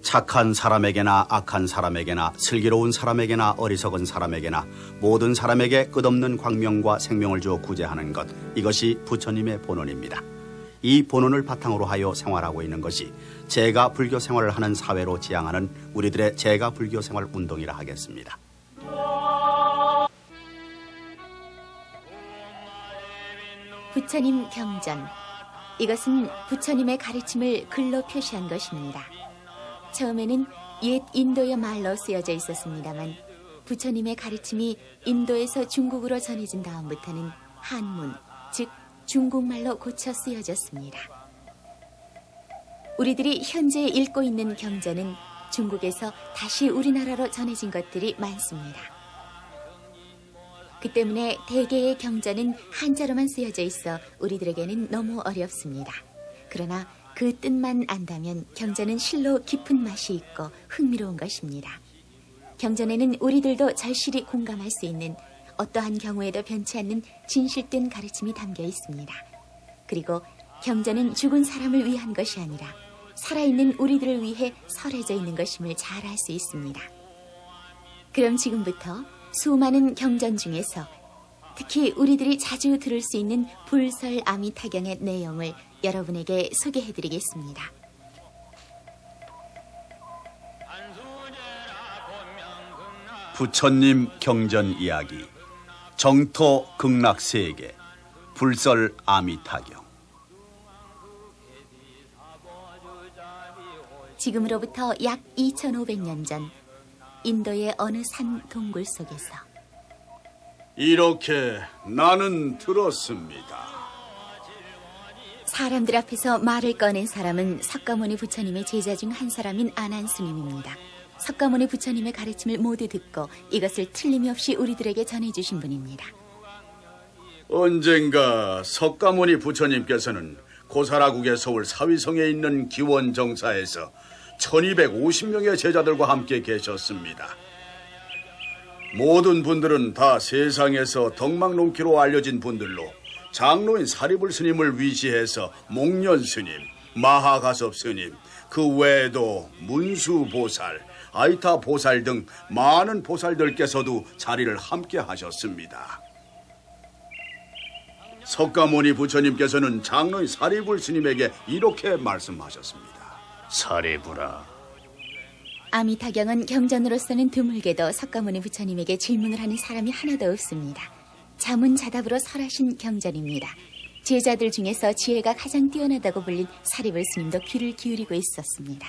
착한 사람에게나 악한 사람에게나 슬기로운 사람에게나 어리석은 사람에게나 모든 사람에게 끝없는 광명과 생명을 주어 구제하는 것, 이것이 부처님의 본원입니다. 이 본원을 바탕으로 하여 생활하고 있는 것이 제가 불교 생활을 하는 사회로 지향하는 우리들의 제가 불교 생활 운동이라 하겠습니다. 부처님 경전, 이것은 부처님의 가르침을 글로 표시한 것입니다. 처음에는 옛 인도의 말로 쓰여져 있었습니다만 부처님의 가르침이 인도에서 중국으로 전해진 다음부터는 한문, 즉 중국말로 고쳐 쓰여졌습니다. 우리들이 현재 읽고 있는 경전은 중국에서 다시 우리나라로 전해진 것들이 많습니다. 그 때문에 대개의 경전은 한자로만 쓰여져 있어 우리들에게는 너무 어렵습니다. 그러나 그 뜻만 안다면 경전은 실로 깊은 맛이 있고 흥미로운 것입니다. 경전에는 우리들도 절실히 공감할 수 있는 어떠한 경우에도 변치 않는 진실된 가르침이 담겨 있습니다. 그리고 경전은 죽은 사람을 위한 것이 아니라 살아있는 우리들을 위해 설해져 있는 것임을 잘 알 수 있습니다. 그럼 지금부터 수많은 경전 중에서 특히 우리들이 자주 들을 수 있는 불설 아미타경의 내용을 여러분에게 소개해드리겠습니다. 부처님 경전 이야기, 정토 극락세계, 불설 아미타경. 지금으로부터 약 2500년 전 인도의 어느 산 동굴 속에서 이렇게 나는 들었습니다. 사람들 앞에서 말을 꺼낸 사람은 석가모니 부처님의 제자 중 한 사람인 아난스님입니다. 석가모니 부처님의 가르침을 모두 듣고 이것을 틀림이 없이 우리들에게 전해주신 분입니다. 언젠가 석가모니 부처님께서는 고사라국의 서울 사위성에 있는 기원정사에서 1250명의 제자들과 함께 계셨습니다. 모든 분들은 다 세상에서 덕망론키로 알려진 분들로 장로인 사리불 스님을 위시해서 목련 스님, 마하가섭 스님, 그 외에도 문수보살, 아이타 보살 등 많은 보살들께서도 자리를 함께 하셨습니다. 석가모니 부처님께서는 장로인 사리불 스님에게 이렇게 말씀하셨습니다. 사리불아, 아미타경은 경전으로서는 드물게도 석가모니 부처님에게 질문을 하는 사람이 하나도 없습니다. 자문자답으로 설하신 경전입니다. 제자들 중에서 지혜가 가장 뛰어나다고 불린 사리불 스님도 귀를 기울이고 있었습니다.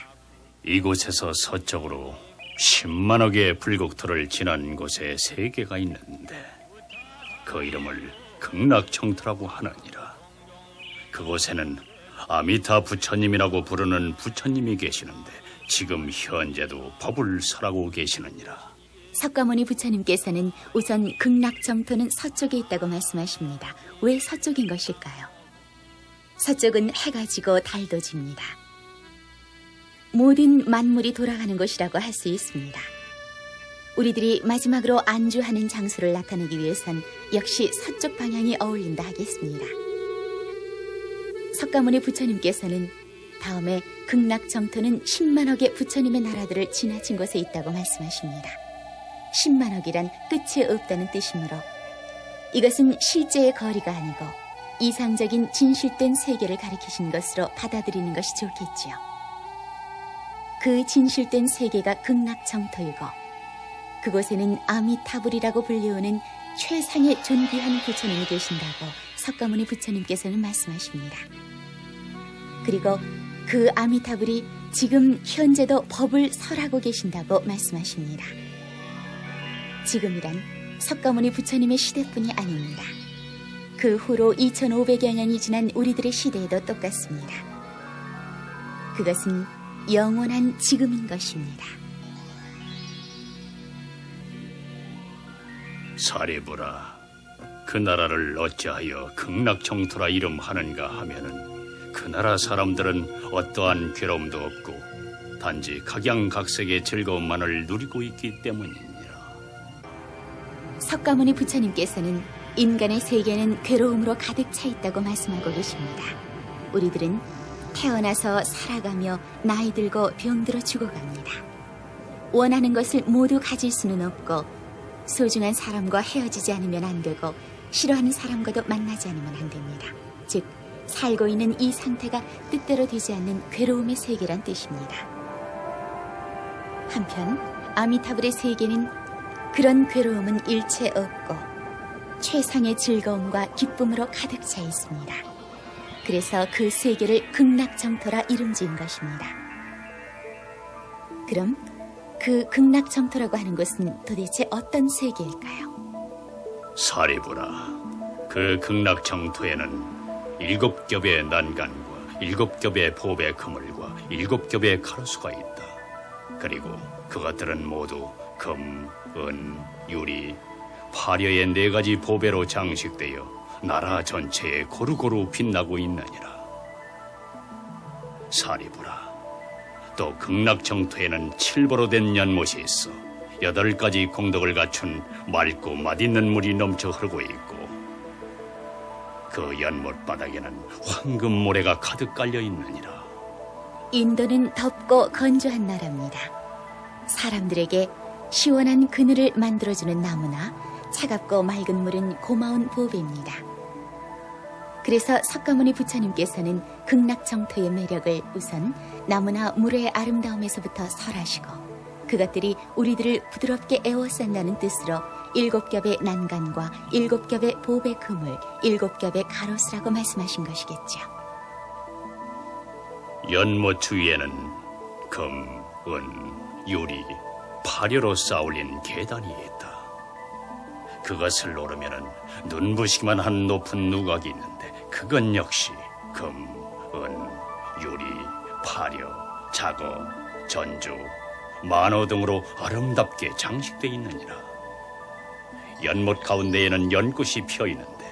이곳에서 서쪽으로 10만여 개의 불국토를 지난 곳에 세계가 있는데 그 이름을 극락청토라고 하느니라. 그곳에는 아미타 부처님이라고 부르는 부처님이 계시는데 지금 현재도 법을 설하고 계시느니라. 석가모니 부처님께서는 우선 극락정토는 서쪽에 있다고 말씀하십니다. 왜 서쪽인 것일까요? 서쪽은 해가 지고 달도 집니다. 모든 만물이 돌아가는 곳이라고 할 수 있습니다. 우리들이 마지막으로 안주하는 장소를 나타내기 위해선 역시 서쪽 방향이 어울린다 하겠습니다. 석가모니 부처님께서는 다음에 극락정토는 10만억의 부처님의 나라들을 지나친 곳에 있다고 말씀하십니다. 10만억이란 끝이 없다는 뜻이므로 이것은 실제의 거리가 아니고 이상적인 진실된 세계를 가리키신 것으로 받아들이는 것이 좋겠지요. 그 진실된 세계가 극락정토이고 그곳에는 아미타불이라고 불리우는 최상의 존귀한 부처님이 계신다고 석가모니 부처님께서는 말씀하십니다. 그리고 그 아미타불이 지금 현재도 법을 설하고 계신다고 말씀하십니다. 지금이란 석가모니 부처님의 시대뿐이 아닙니다. 그 후로 2500여 년이 지난 우리들의 시대에도 똑같습니다. 그것은 영원한 지금인 것입니다. 사리불아, 그 나라를 어찌하여 극락청토라 이름하는가 하면은 그 나라 사람들은 어떠한 괴로움도 없고 단지 각양각색의 즐거움만을 누리고 있기 때문이니라. 석가모니 부처님께서는 인간의 세계는 괴로움으로 가득 차 있다고 말씀하고 계십니다. 우리들은 태어나서 살아가며 나이 들고 병들어 죽어갑니다. 원하는 것을 모두 가질 수는 없고 소중한 사람과 헤어지지 않으면 안 되고 싫어하는 사람과도 만나지 않으면 안 됩니다. 즉 살고 있는 이 상태가 뜻대로 되지 않는 괴로움의 세계란 뜻입니다. 한편 아미타불의 세계는 그런 괴로움은 일체 없고 최상의 즐거움과 기쁨으로 가득 차 있습니다. 그래서 그 세계를 극락정토라 이름 지은 것입니다. 그럼 그 극락정토라고 하는 곳은 도대체 어떤 세계일까요? 사리부라, 그 극락정토에는 7겹의 난간과 7겹의 보배 그물과 7겹의 가로수가 있다. 그리고 그것들은 모두 금, 은, 유리, 화려의 4가지 보배로 장식되어 나라 전체에 고루고루 빛나고 있느니라. 사리부라, 또 극락정토에는 7보로 된 연못이 있어 8가지 공덕을 갖춘 맑고 맛있는 물이 넘쳐 흐르고 있고 그 연못 바닥에는 황금 모래가 가득 깔려 있느니라. 인도는 덥고 건조한 나라입니다. 사람들에게 시원한 그늘을 만들어주는 나무나 차갑고 맑은 물은 고마운 보배입니다. 그래서 석가모니 부처님께서는 극락정토의 매력을 우선 나무나 물의 아름다움에서부터 설하시고 그것들이 우리들을 부드럽게 에워싼다는 뜻으로 7겹의 난간과 7겹의 보배 그물, 7겹의 가로수라고 말씀하신 것이겠죠. 연못 주위에는 금, 은, 유리, 파료로 쌓아올린 계단이 있다. 그것을 오르면은 눈부시기만 한 높은 누각이 있는데 그건 역시 금, 은, 유리, 파료, 자거, 전주, 만호 등으로 아름답게 장식돼 있느니라. 연못 가운데에는 연꽃이 펴 있는데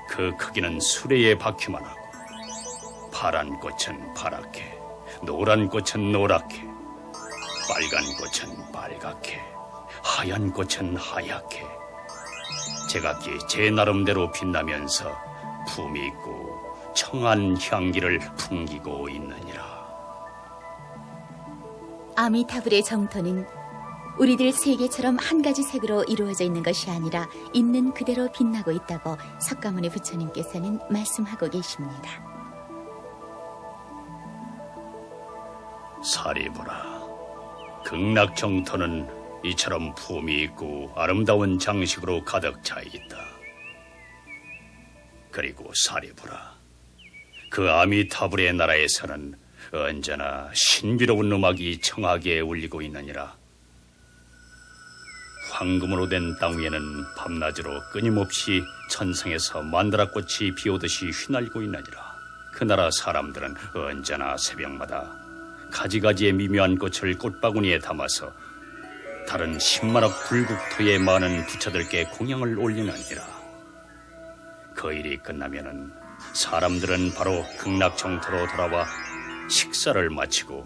그 크기는 수레에 바퀴만 하고 파란 꽃은 파랗게, 노란 꽃은 노랗게, 빨간 꽃은 빨갛게, 하얀 꽃은 하얗게 제각기 제 나름대로 빛나면서 품이 있고 청한 향기를 풍기고 있느니라. 아미타불의 정토는 우리들 세계처럼 한 가지 색으로 이루어져 있는 것이 아니라 있는 그대로 빛나고 있다고 석가모니 부처님께서는 말씀하고 계십니다. 사리부라, 극락정토는 이처럼 품이 있고 아름다운 장식으로 가득 차 있다. 그리고 사리부라, 그 아미타불의 나라에서는 언제나 신비로운 음악이 청하게 울리고 있느니라. 황금으로 된 땅 위에는 밤낮으로 끊임없이 천상에서 만다라꽃이 비오듯이 휘날리고 있느니라. 그 나라 사람들은 언제나 새벽마다 가지가지의 미묘한 꽃을 꽃바구니에 담아서 다른 10만억 불국토의 많은 부처들께 공양을 올리느니라. 그 일이 끝나면은 사람들은 바로 극락정토로 돌아와 식사를 마치고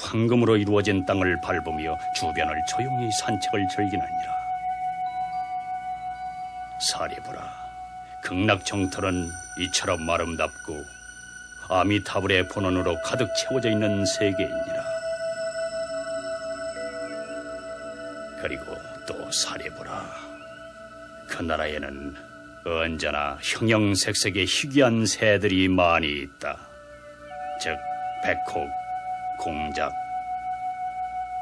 황금으로 이루어진 땅을 밟으며 주변을 조용히 산책을 즐기느니라. 사리부라, 극락정토는 이처럼 아름답고 아미타불의 본원으로 가득 채워져 있는 세계이니라. 그리고 또 사리부라, 그 나라에는 언제나 형형색색의 희귀한 새들이 많이 있다. 즉 백호, 공작,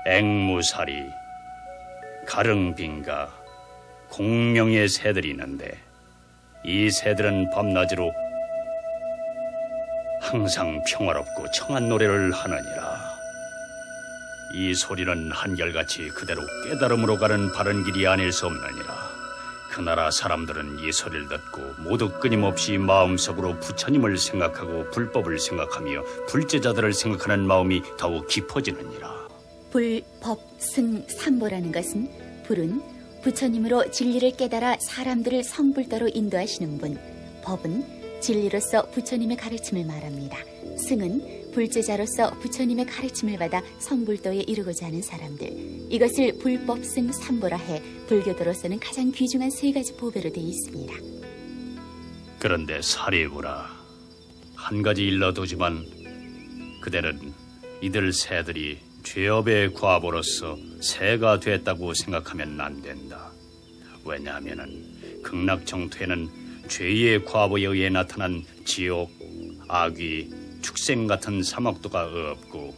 앵무사리, 가릉빙가, 공명의 새들이 있는데 이 새들은 밤낮으로 항상 평화롭고 청한 노래를 하느니라. 이 소리는 한결같이 그대로 깨달음으로 가는 바른 길이 아닐 수 없느니라. 그 나라 사람들은 이 소리를 듣고 모두 끊임없이 마음속으로 부처님을 생각하고 불법을 생각하며 불제자들을 생각하는 마음이 더욱 깊어지느니라. 불, 법, 승, 삼보라는 것은 불은 부처님으로 진리를 깨달아 사람들을 성불도로 인도하시는 분, 법은 진리로서 부처님의 가르침을 말합니다. 승은 불제자로서 부처님의 가르침을 받아 성불도에 이르고자 하는 사람들, 이것을 불법승 삼보라 해 불교도로서는 가장 귀중한 3가지 보배로 되어 있습니다. 그런데 사리부라, 한 가지 일러두지만 그대는 이들 새들이 죄업의 과보로서 새가 됐다고 생각하면 안 된다. 왜냐하면 극락정토에는 죄의 과보에 의해 나타난 지옥, 악귀, 축생 같은 사막도가 없고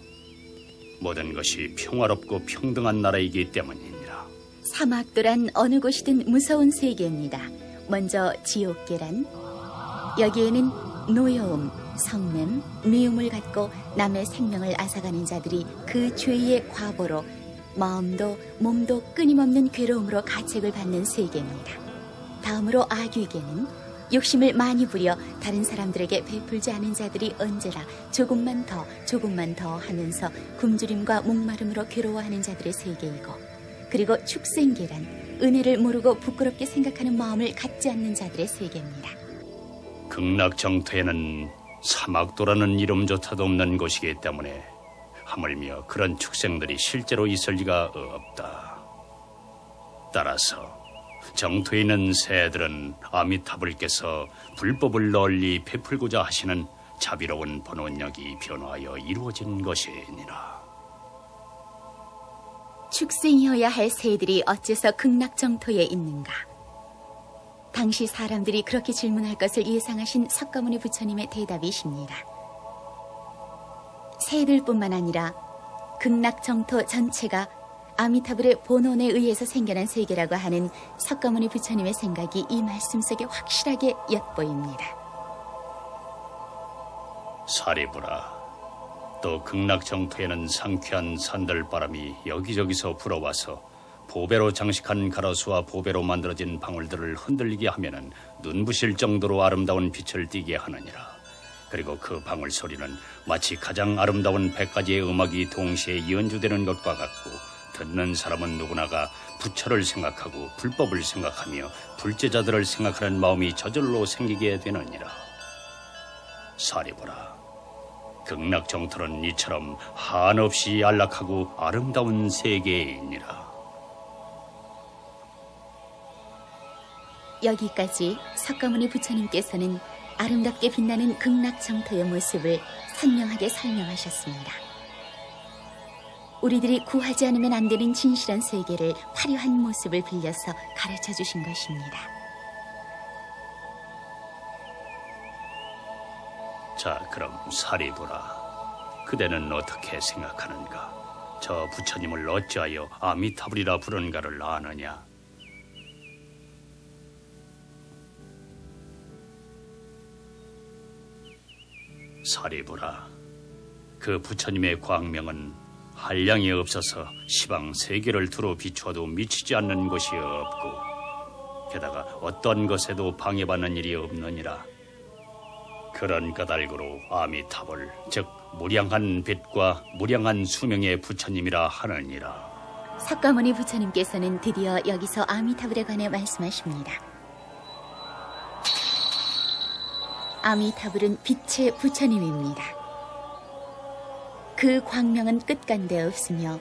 모든 것이 평화롭고 평등한 나라이기 때문이니라. 사막도란 어느 곳이든 무서운 세계입니다. 먼저 지옥계란, 여기에는 노여움, 성냄, 미움을 갖고 남의 생명을 앗아가는 자들이 그 죄의 과보로 마음도 몸도 끊임없는 괴로움으로 가책을 받는 세계입니다. 다음으로 악귀계는 욕심을 많이 부려 다른 사람들에게 베풀지 않은 자들이 언제나 조금만 더 하면서 굶주림과 목마름으로 괴로워하는 자들의 세계이고, 그리고 축생계란 은혜를 모르고 부끄럽게 생각하는 마음을 갖지 않는 자들의 세계입니다. 극락정토에는 사막도라는 이름조차도 없는 곳이기 때문에 하물며 그런 축생들이 실제로 있을 리가 없다. 따라서 정토에 있는 새들은 아미타불께서 불법을 널리 베풀고자 하시는 자비로운 본원력이 변화하여 이루어진 것이니라. 축생이어야 할 새들이 어째서 극락정토에 있는가? 당시 사람들이 그렇게 질문할 것을 예상하신 석가모니 부처님의 대답이십니다. 새들뿐만 아니라 극락정토 전체가 아미타불의 본원에 의해서 생겨난 세계라고 하는 석가모니 부처님의 생각이 이 말씀 속에 확실하게 엿보입니다. 사리부라, 또 극락정토에는 상쾌한 산들바람이 여기저기서 불어와서 보배로 장식한 가로수와 보배로 만들어진 방울들을 흔들리게 하면은 눈부실 정도로 아름다운 빛을 띠게 하느니라. 그리고 그 방울 소리는 마치 가장 아름다운 100가지의 음악이 동시에 연주되는 것과 같고, 듣는 사람은 누구나가 부처를 생각하고 불법을 생각하며 불제자들을 생각하는 마음이 저절로 생기게 되느니라. 사리보라, 극락정토는 이처럼 한없이 안락하고 아름다운 세계이니라. 여기까지 석가모니 부처님께서는 아름답게 빛나는 극락정토의 모습을 선명하게 설명하셨습니다. 우리들이 구하지 않으면 안 되는 진실한 세계를 화려한 모습을 빌려서 가르쳐 주신 것입니다. 자, 그럼 사리부라, 그대는 어떻게 생각하는가? 저 부처님을 어찌하여 아미타불이라 부른가를 아느냐? 사리부라, 그 부처님의 광명은 한량이 없어서 시방 세계를 두루 비추어도 미치지 않는 것이 없고, 게다가 어떤 것에도 방해받는 일이 없느니라. 그런 까닭으로 아미타불, 즉 무량한 빛과 무량한 수명의 부처님이라 하느니라. 석가모니 부처님께서는 드디어 여기서 아미타불에 관해 말씀하십니다. 아미타불은 빛의 부처님입니다. 그 광명은 끝간데 없으며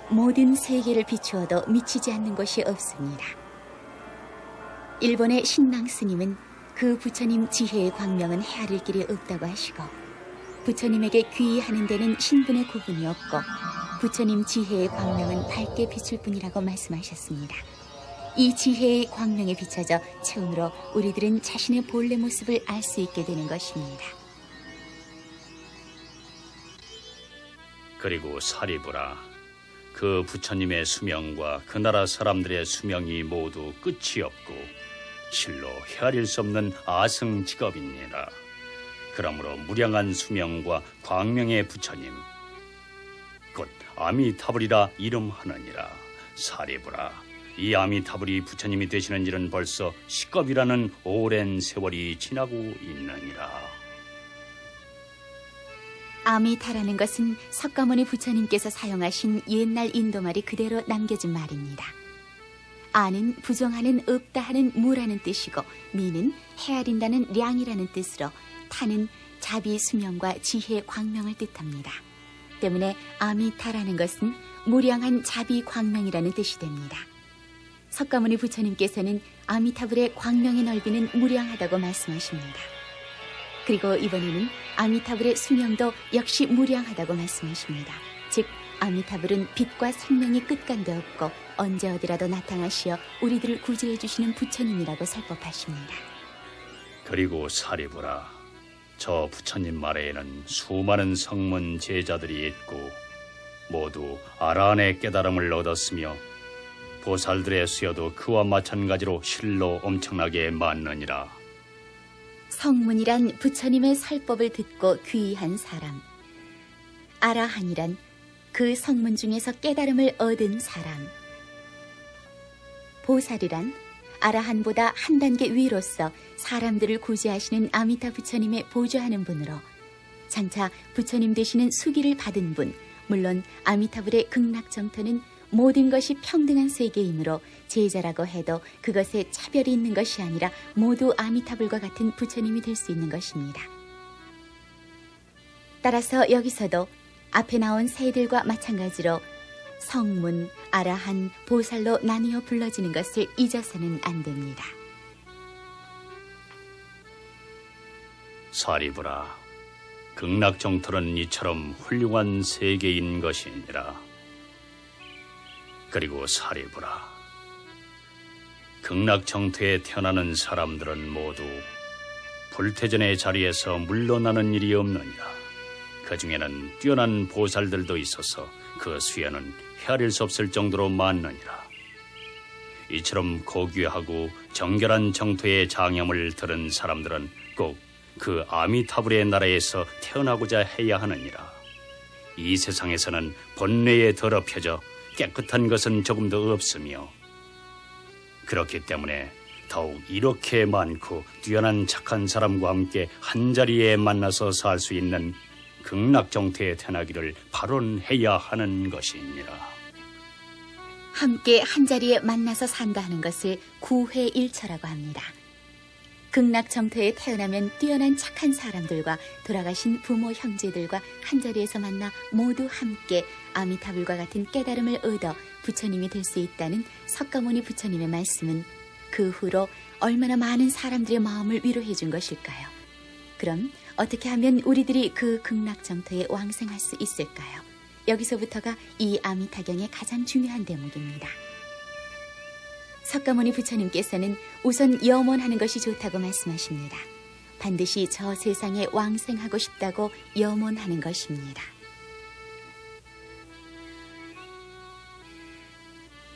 모든 세계를 비추어도 미치지 않는 것이 없습니다. 일본의 신랑 스님은 그 부처님 지혜의 광명은 헤아릴 길이 없다고 하시고, 부처님에게 귀의하는 데는 신분의 구분이 없고 부처님 지혜의 광명은 밝게 비출 뿐이라고 말씀하셨습니다. 이 지혜의 광명에 비춰져 처음으로 우리들은 자신의 본래 모습을 알 수 있게 되는 것입니다. 그리고 사리부라, 그 부처님의 수명과 그 나라 사람들의 수명이 모두 끝이 없고 실로 헤아릴 수 없는 아승직업이니라. 그러므로 무량한 수명과 광명의 부처님, 곧 아미타불이라 이름하느니라. 사리부라, 이 아미타불이 부처님이 되시는 일은 벌써 식겁이라는 오랜 세월이 지나고 있느니라. 아미타라는 것은 석가모니 부처님께서 사용하신 옛날 인도말이 그대로 남겨진 말입니다. 아는, 부정하는, 없다 하는 무라는 뜻이고, 미는 헤아린다는 량이라는 뜻으로, 타는 자비, 수명과 지혜, 광명을 뜻합니다. 때문에 아미타라는 것은 무량한 자비, 광명이라는 뜻이 됩니다. 석가모니 부처님께서는 아미타불의 광명의 넓이는 무량하다고 말씀하십니다. 그리고 이번에는 아미타불의 수명도 역시 무량하다고 말씀하십니다. 즉 아미타불은 빛과 생명이 끝간데 없고 언제 어디라도 나타나시어 우리들을 구제해 주시는 부처님이라고 설법하십니다. 그리고 사리부라, 저 부처님 말에는 수많은 성문 제자들이 있고 모두 아라한의 깨달음을 얻었으며 보살들의 수여도 그와 마찬가지로 실로 엄청나게 많느니라. 성문이란 부처님의 설법을 듣고 귀의한 사람, 아라한이란 그 성문 중에서 깨달음을 얻은 사람, 보살이란 아라한보다 한 단계 위로서 사람들을 구제하시는 아미타 부처님의 보좌하는 분으로 장차 부처님 되시는 수기를 받은 분, 물론 아미타불의 극락정토는 모든 것이 평등한 세계이므로 제자라고 해도 그것에 차별이 있는 것이 아니라 모두 아미타불과 같은 부처님이 될 수 있는 것입니다. 따라서 여기서도 앞에 나온 세들과 마찬가지로 성문, 아라한, 보살로 나뉘어 불러지는 것을 잊어서는 안 됩니다. 사리부라, 극락정토는 이처럼 훌륭한 세계인 것이니라. 그리고 사리부라, 극락정토에 태어나는 사람들은 모두 불태전의 자리에서 물러나는 일이 없느니라. 그 중에는 뛰어난 보살들도 있어서 그 수여는 헤아릴 수 없을 정도로 많느니라. 이처럼 고귀하고 정결한 정토의 장엄을 들은 사람들은 꼭 그 아미타불의 나라에서 태어나고자 해야 하느니라. 이 세상에서는 본래에 더럽혀져 깨끗한 것은 조금도 없으며 그렇기 때문에 더욱 이렇게 많고 뛰어난 착한 사람과 함께 한자리에 만나서 살 수 있는 극락정토에 태어나기를 발언해야 하는 것이니라. 함께 한자리에 만나서 산다 하는 것을 구회일처라고 합니다. 극락정토에 태어나면 뛰어난 착한 사람들과 돌아가신 부모 형제들과 한자리에서 만나 모두 함께 아미타불과 같은 깨달음을 얻어 부처님이 될 수 있다는 석가모니 부처님의 말씀은 그 후로 얼마나 많은 사람들의 마음을 위로해 준 것일까요? 그럼 어떻게 하면 우리들이 그 극락정토에 왕생할 수 있을까요? 여기서부터가 이 아미타경의 가장 중요한 대목입니다. 석가모니 부처님께서는 우선 염원하는 것이 좋다고 말씀하십니다. 반드시 저 세상에 왕생하고 싶다고 염원하는 것입니다.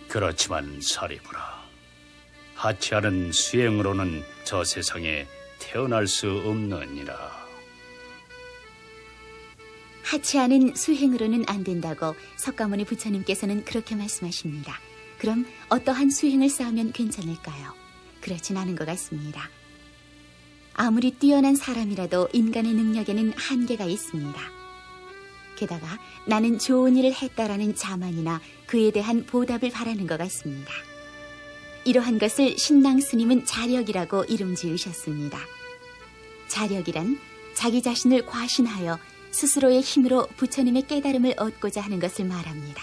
그렇지만 사리부라, 하치하는 수행으로는 저 세상에 태어날 수 없느니라. 하치하는 수행으로는 안 된다고 석가모니 부처님께서는 그렇게 말씀하십니다. 그럼 어떠한 수행을 쌓으면 괜찮을까요? 그렇진 않은 것 같습니다. 아무리 뛰어난 사람이라도 인간의 능력에는 한계가 있습니다. 게다가 나는 좋은 일을 했다라는 자만이나 그에 대한 보답을 바라는 것 같습니다. 이러한 것을 신랑 스님은 자력이라고 이름 지으셨습니다. 자력이란 자기 자신을 과신하여 스스로의 힘으로 부처님의 깨달음을 얻고자 하는 것을 말합니다.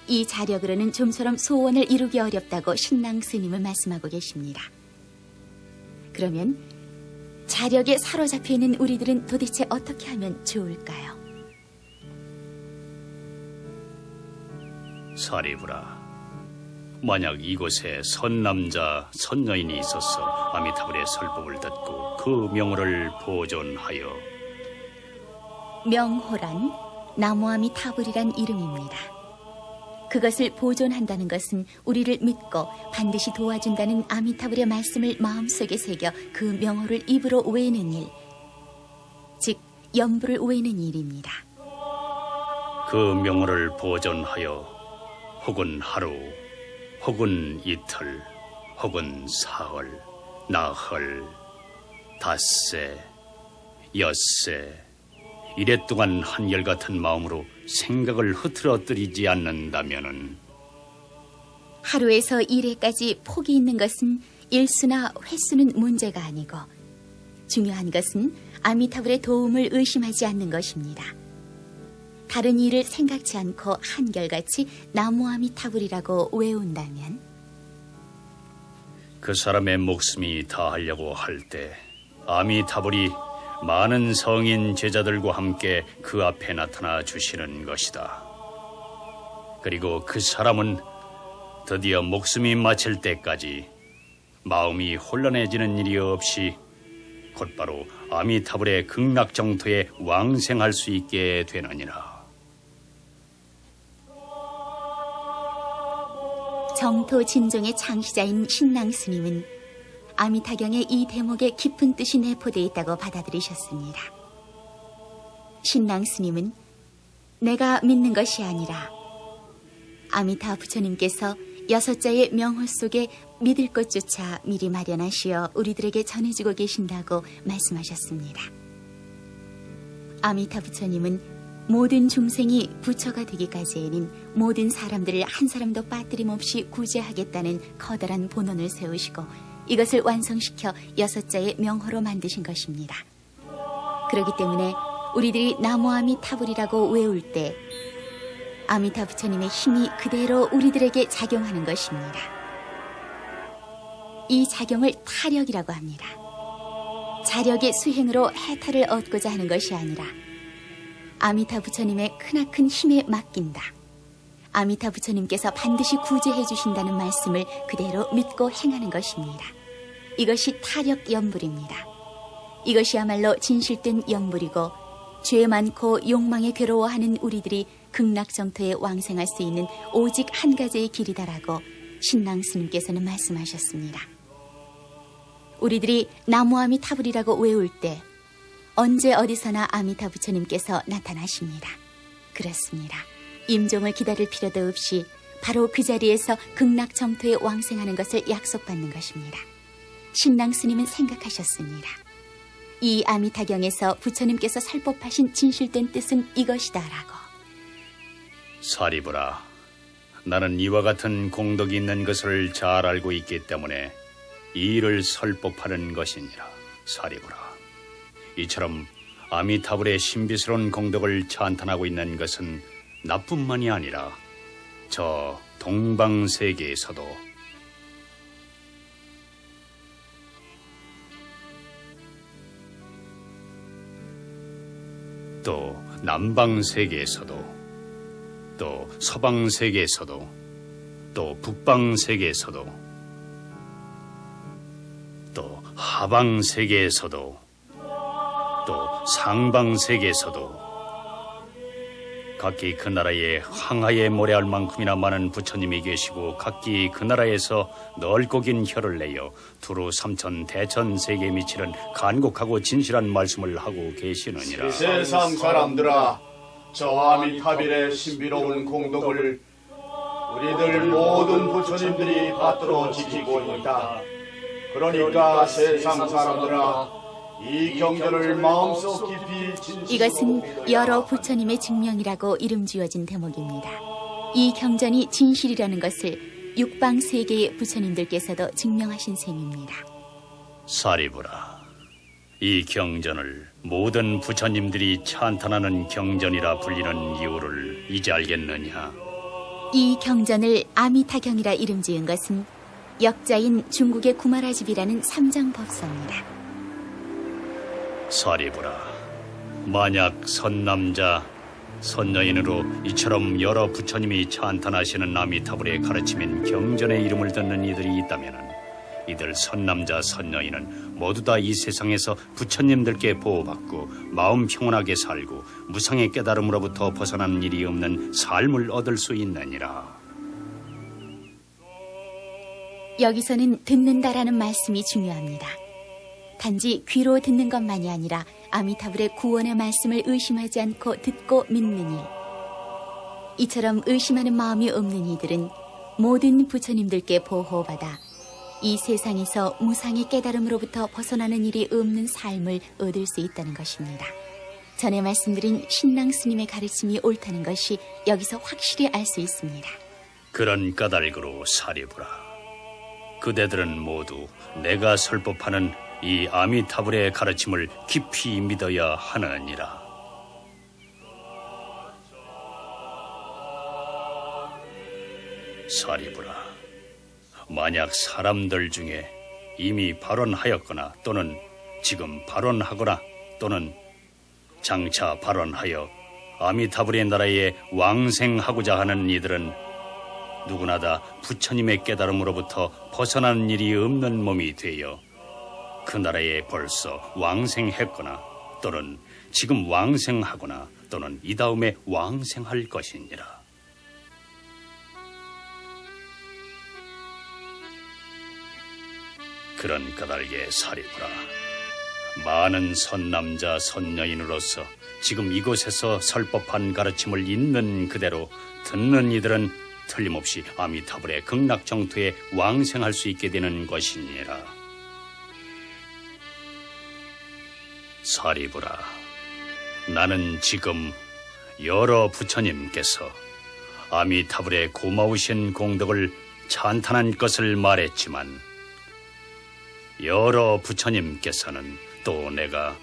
이 자력으로는 좀처럼 소원을 이루기 어렵다고 신랑 스님은 말씀하고 계십니다. 그러면 자력에 사로잡혀 있는 우리들은 도대체 어떻게 하면 좋을까요? 사리부라, 만약 이곳에 선남자, 선여인이 있어서 아미타불의 설법을 듣고 그 명호를 보존하여, 명호란 나무아미타불이란 이름입니다. 그것을 보존한다는 것은 우리를 믿고 반드시 도와준다는 아미타불의 말씀을 마음속에 새겨 그 명호를 입으로 외는 일, 즉 염불을 외는 일입니다. 그 명호를 보존하여 혹은 하루, 혹은 이틀, 혹은 사흘, 나흘, 닷새, 엿새, 이래 동안 한결같은 마음으로 생각을 흐트러뜨리지 않는다면은, 하루에서 1회까지 폭이 있는 것은 일수나 횟수는 문제가 아니고 중요한 것은 아미타불의 도움을 의심하지 않는 것입니다. 다른 일을 생각지 않고 한결같이 나무 아미타불이라고 외운다면, 그 사람의 목숨이 다하려고 할 때 아미타불이 많은 성인 제자들과 함께 그 앞에 나타나 주시는 것이다. 그리고 그 사람은 드디어 목숨이 마칠 때까지 마음이 혼란해지는 일이 없이 곧바로 아미타불의 극락정토에 왕생할 수 있게 되느니라. 정토 진종의 창시자인 신랑 스님은 아미타경의 이 대목에 깊은 뜻이 내포되어 있다고 받아들이셨습니다. 신랑 스님은 내가 믿는 것이 아니라 아미타 부처님께서 6자의 명호 속에 믿을 것조차 미리 마련하시어 우리들에게 전해주고 계신다고 말씀하셨습니다. 아미타 부처님은 모든 중생이 부처가 되기까지에는 모든 사람들을 한 사람도 빠뜨림없이 구제하겠다는 커다란 본원을 세우시고 이것을 완성시켜 6자의 명호로 만드신 것입니다. 그렇기 때문에 우리들이 나무 아미타불이라고 외울 때 아미타 부처님의 힘이 그대로 우리들에게 작용하는 것입니다. 이 작용을 타력이라고 합니다. 자력의 수행으로 해탈을 얻고자 하는 것이 아니라 아미타 부처님의 크나큰 힘에 맡긴다. 아미타 부처님께서 반드시 구제해 주신다는 말씀을 그대로 믿고 행하는 것입니다. 이것이 타력 염불입니다. 이것이야말로 진실된 염불이고 죄 많고 욕망에 괴로워하는 우리들이 극락정토에 왕생할 수 있는 오직 한 가지의 길이다라고 신랑 스님께서는 말씀하셨습니다. 우리들이 나무 아미타불이라고 외울 때 언제 어디서나 아미타 부처님께서 나타나십니다. 그렇습니다. 임종을 기다릴 필요도 없이 바로 그 자리에서 극락정토에 왕생하는 것을 약속받는 것입니다. 신랑 스님은 생각하셨습니다. 이 아미타경에서 부처님께서 설법하신 진실된 뜻은 이것이다라고. 사리부라, 나는 이와 같은 공덕이 있는 것을 잘 알고 있기 때문에 이 일을 설법하는 것이니라. 사리부라, 이처럼 아미타불의 신비스러운 공덕을 찬탄하고 있는 것은 나뿐만이 아니라 저 동방세계에서도 또 남방세계에서도 또 서방세계에서도 또 북방세계에서도 또 하방세계에서도 또 상방세계에서도 각기 그 나라에 황하에 모래알 만큼이나 많은 부처님이 계시고 각기 그 나라에서 넓고 긴 혀를 내어 두루 삼천 대천 세계에 미치는 간곡하고 진실한 말씀을 하고 계시느니라. 세상 사람들아, 저 아미타불의 신비로운 공덕을 우리들 모든 부처님들이 받들어 지키고 있다. 그러니까 세상 사람들아, 이 경전을 마음속 깊이 진실로 이것은 여러 부처님의 증명이라고 이름 지어진 대목입니다. 이 경전이 진실이라는 것을 육방세계의 부처님들께서도 증명하신 셈입니다. 사리부라, 이 경전을 모든 부처님들이 찬탄하는 경전이라 불리는 이유를 이제 알겠느냐? 이 경전을 아미타경이라 이름 지은 것은 역자인 중국의 구마라집이라는 삼장법서입니다. 사리부라, 만약 선남자, 선여인으로 이처럼 여러 부처님이 찬탄하시는 아미타불의 가르침인 경전의 이름을 듣는 이들이 있다면 이들 선남자, 선여인은 모두 다 이 세상에서 부처님들께 보호받고 마음 평온하게 살고 무상의 깨달음으로부터 벗어나는 일이 없는 삶을 얻을 수 있느니라. 여기서는 듣는다라는 말씀이 중요합니다. 단지 귀로 듣는 것만이 아니라 아미타불의 구원의 말씀을 의심하지 않고 듣고 믿는 일. 이처럼 의심하는 마음이 없는 이들은 모든 부처님들께 보호받아 이 세상에서 무상의 깨달음으로부터 벗어나는 일이 없는 삶을 얻을 수 있다는 것입니다. 전에 말씀드린 신랑 스님의 가르침이 옳다는 것이 여기서 확실히 알 수 있습니다. 그런 까닭으로 사리부라, 그대들은 모두 내가 설법하는 이 아미타불의 가르침을 깊이 믿어야 하느니라. 사리부라, 만약 사람들 중에 이미 발언하였거나 또는 지금 발언하거나 또는 장차 발언하여 아미타불의 나라에 왕생하고자 하는 이들은 누구나 다 부처님의 깨달음으로부터 벗어나는 일이 없는 몸이 되어 그 나라에 벌써 왕생했거나 또는 지금 왕생하거나 또는 이 다음에 왕생할 것이니라. 그런 까닭에 사리부라, 많은 선남자 선여인으로서 지금 이곳에서 설법한 가르침을 있는 그대로 듣는 이들은 틀림없이 아미타불의 극락정토에 왕생할 수 있게 되는 것이니라. 사리부라, 나는 지금 여러 부처님께서 아미타불의 고마우신 공덕을 찬탄한 것을 말했지만 여러 부처님께서는 또 내가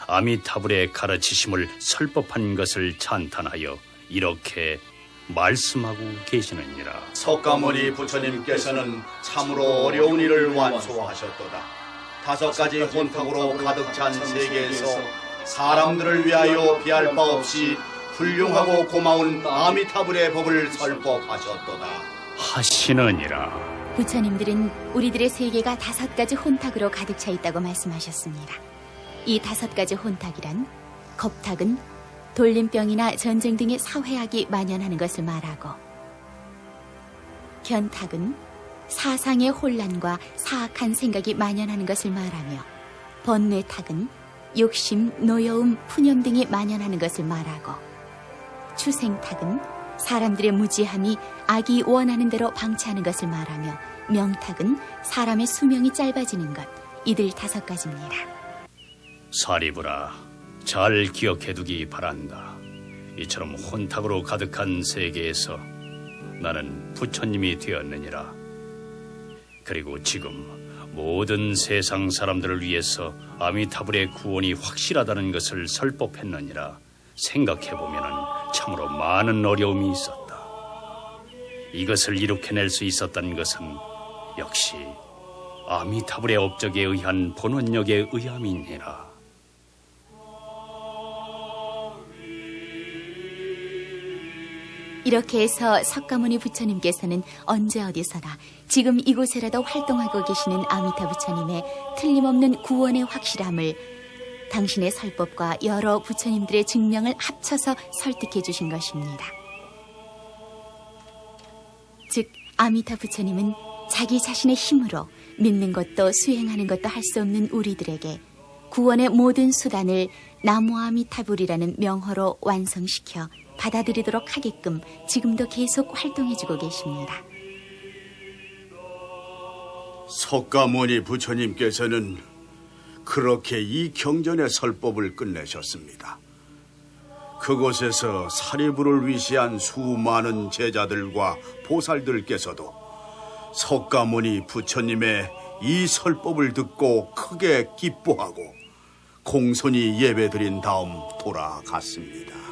아미타불의 가르치심을 설법한 것을 찬탄하여 이렇게 말씀하고 계시느니라. 석가모니 부처님께서는 참으로 어려운 일을 완수하셨도다. 5가지 혼탁으로 가득 찬 세계에서 사람들을 위하여 비할 바 없이 훌륭하고 고마운 아미타불의 법을 설법하셨도다. 하시느니라. 부처님들은 우리들의 세계가 5가지 혼탁으로 가득 차 있다고 말씀하셨습니다. 이 5가지 혼탁이란 겁탁은 돌림병이나 전쟁 등의 사회악이 만연하는 것을 말하고, 견탁은 사상의 혼란과 사악한 생각이 만연하는 것을 말하며, 번뇌탁은 욕심, 노여움, 푸념 등이 만연하는 것을 말하고, 추생탁은 사람들의 무지함이 악이 원하는 대로 방치하는 것을 말하며, 명탁은 사람의 수명이 짧아지는 것, 이들 5가지입니다. 사리부라, 잘 기억해두기 바란다. 이처럼 혼탁으로 가득한 세계에서 나는 부처님이 되었느니라. 그리고 지금 모든 세상 사람들을 위해서 아미타불의 구원이 확실하다는 것을 설법했느니라. 생각해보면 참으로 많은 어려움이 있었다. 이것을 이룩해낼 수 있었다는 것은 역시 아미타불의 업적에 의한 본원력에 의함이니라. 이렇게 해서 석가모니 부처님께서는 언제 어디서나 지금 이곳에라도 활동하고 계시는 아미타 부처님의 틀림없는 구원의 확실함을 당신의 설법과 여러 부처님들의 증명을 합쳐서 설득해 주신 것입니다. 즉, 아미타 부처님은 자기 자신의 힘으로 믿는 것도 수행하는 것도 할 수 없는 우리들에게 구원의 모든 수단을 나무아미타불이라는 명호로 완성시켜 받아들이도록 하게끔 지금도 계속 활동해주고 계십니다. 석가모니 부처님께서는 그렇게 이 경전의 설법을 끝내셨습니다. 그곳에서 사리부를 위시한 수많은 제자들과 보살들께서도 석가모니 부처님의 이 설법을 듣고 크게 기뻐하고 공손히 예배드린 다음 돌아갔습니다.